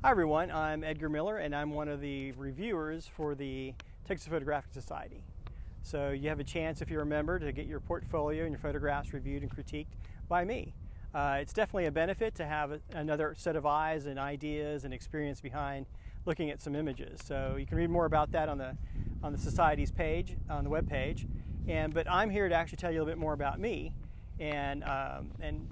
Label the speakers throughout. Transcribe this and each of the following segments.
Speaker 1: Hi everyone, I'm Edgar Miller and I'm one of the reviewers for the Texas Photographic Society. So you have a chance, if you're a member, to get your portfolio and your photographs reviewed and critiqued by me. It's definitely a benefit to have another set of eyes and ideas and experience behind looking at some images. So you can read more about that on the Society's page, on the web page. But I'm here to actually tell you a little bit more about me and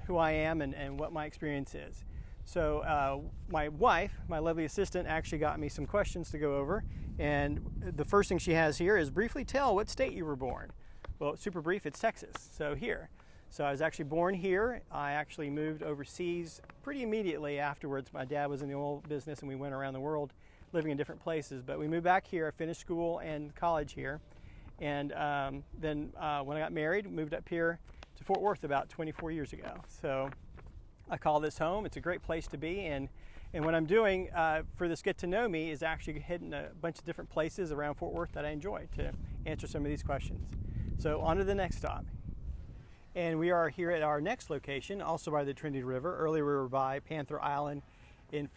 Speaker 1: who I am and what my experience is. So my wife, my lovely assistant, actually got me some questions to go over, and the first thing she has here is briefly tell what state you were born. Well, super brief, it's Texas, so here. So I was actually born here. I actually moved overseas pretty immediately afterwards. My dad was in the oil business and we went around the world living in different places, but we moved back here. I finished school and college here, and then when I got married, moved up here to Fort Worth about 24 years ago. So I call this home. It's a great place to be, and what I'm doing for this Get to Know Me is actually hitting a bunch of different places around Fort Worth that I enjoy to answer some of these questions. So on to the next stop. And we are here at our next location, also by the Trinity River. Earlier we were by Panther Island in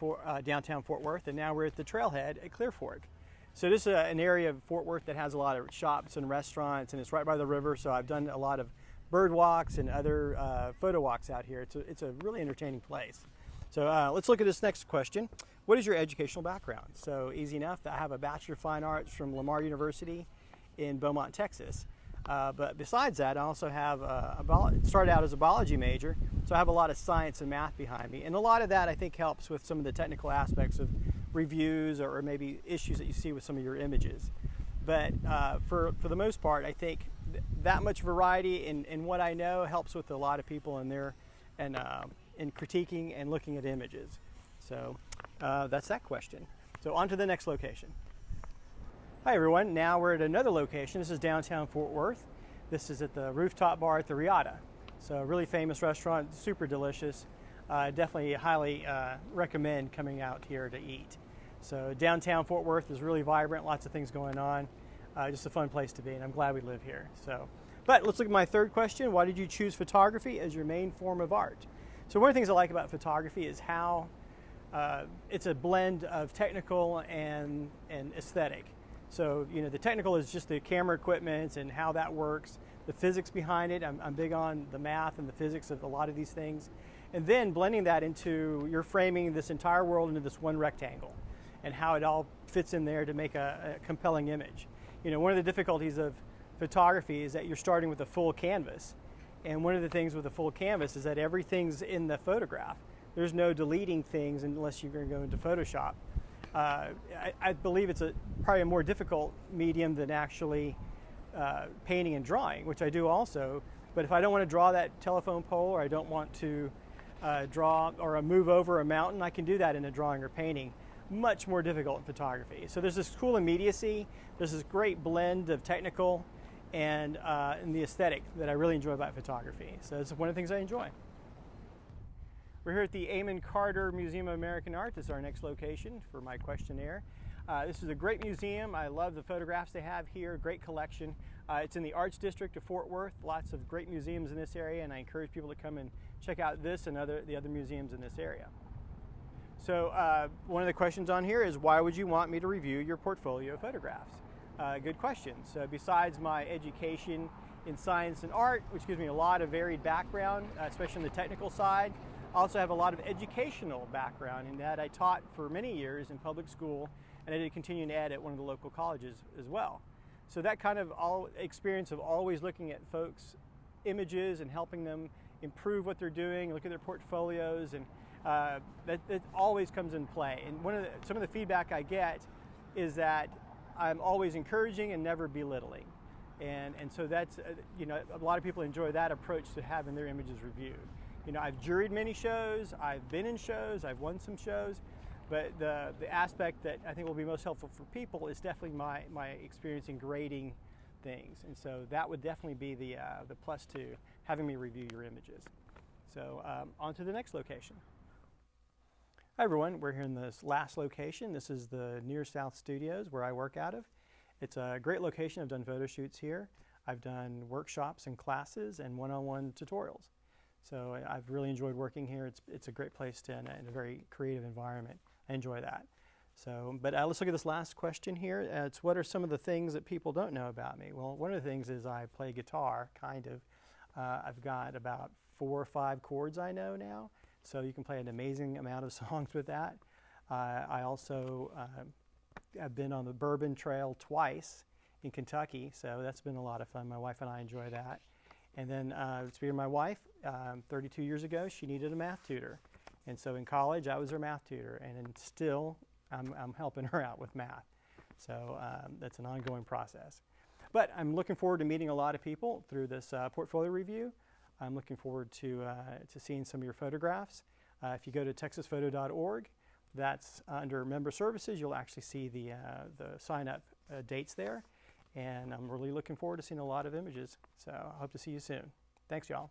Speaker 1: downtown Fort Worth, and now we're at the trailhead at Clear Fork. So this is an area of Fort Worth that has a lot of shops and restaurants, and it's right by the river, so I've done a lot of bird walks and other photo walks out here. It's a really entertaining place. So let's look at this next question. What is your educational background? So easy enough. I have a Bachelor of Fine Arts from Lamar University in Beaumont, Texas. But besides that, I also have started out as a biology major, so I have a lot of science and math behind me. And a lot of that I think helps with some of the technical aspects of reviews or maybe issues that you see with some of your images. But for the most part, I think that much variety in what I know helps with a lot of people in critiquing and looking at images. So that's that question. So on to the next location. Hi everyone, now we're at another location. This is downtown Fort Worth. This is at the rooftop bar at the Riata. So a really famous restaurant, super delicious. Definitely highly recommend coming out here to eat. So downtown Fort Worth is really vibrant, lots of things going on. Just a fun place to be, and I'm glad we live here. But let's look at my third question. Why did you choose photography as your main form of art? So one of the things I like about photography is how it's a blend of technical and aesthetic. So, you know, the technical is just the camera equipment and how that works, the physics behind it. I'm big on the math and the physics of a lot of these things. And then blending that into, you're framing this entire world into this one rectangle and how it all fits in there to make a compelling image. You know, one of the difficulties of photography is that you're starting with a full canvas. And one of the things with a full canvas is that everything's in the photograph. There's no deleting things unless you're going to go into Photoshop. I believe it's probably a more difficult medium than actually painting and drawing, which I do also. But if I don't want to draw that telephone pole, or I don't want to draw or move over a mountain, I can do that in a drawing or painting. Much more difficult in photography. So there's this cool immediacy, there's this great blend of technical and the aesthetic that I really enjoy about photography. So it's one of the things I enjoy. We're here at the Amon Carter Museum of American Art. This is our next location for my questionnaire. This is a great museum. I love the photographs they have here, great collection. It's in the Arts District of Fort Worth, lots of great museums in this area, and I encourage people to come and check out this and the other museums in this area. So one of the questions on here is, why would you want me to review your portfolio of photographs? Good question. So besides my education in science and art, which gives me a lot of varied background, especially on the technical side, I also have a lot of educational background in that I taught for many years in public school, and I did continuing ed at one of the local colleges as well. So that kind of experience of always looking at folks' images and helping them improve what they're doing, look at their portfolios, and that always comes in play. And some of the feedback I get is that I'm always encouraging and never belittling. And so that's, you know, a lot of people enjoy that approach to having their images reviewed. You know, I've juried many shows, I've been in shows, I've won some shows, but the aspect that I think will be most helpful for people is definitely my experience in grading things. And so that would definitely be the plus to having me review your images. So on to the next location. Hi everyone, we're here in this last location. This is the Near South Studios where I work out of. It's a great location. I've done photo shoots here. I've done workshops and classes and one-on-one tutorials. So I've really enjoyed working here. It's a great place to, and a very creative environment. I enjoy that. So, but let's look at this last question here. It's what are some of the things that people don't know about me? Well, one of the things is I play guitar, kind of. I've got about 4 or 5 chords I know now, so you can play an amazing amount of songs with that. I also have been on the Bourbon Trail twice in Kentucky, so that's been a lot of fun. My wife and I enjoy that. And then speaking of my wife, 32 years ago, she needed a math tutor. And so in college, I was her math tutor, and still I'm helping her out with math. So that's an ongoing process. But I'm looking forward to meeting a lot of people through this portfolio review. I'm looking forward to seeing some of your photographs. If you go to texasphoto.org, that's under member services, you'll actually see the sign up dates there. And I'm really looking forward to seeing a lot of images. So I hope to see you soon. Thanks, y'all.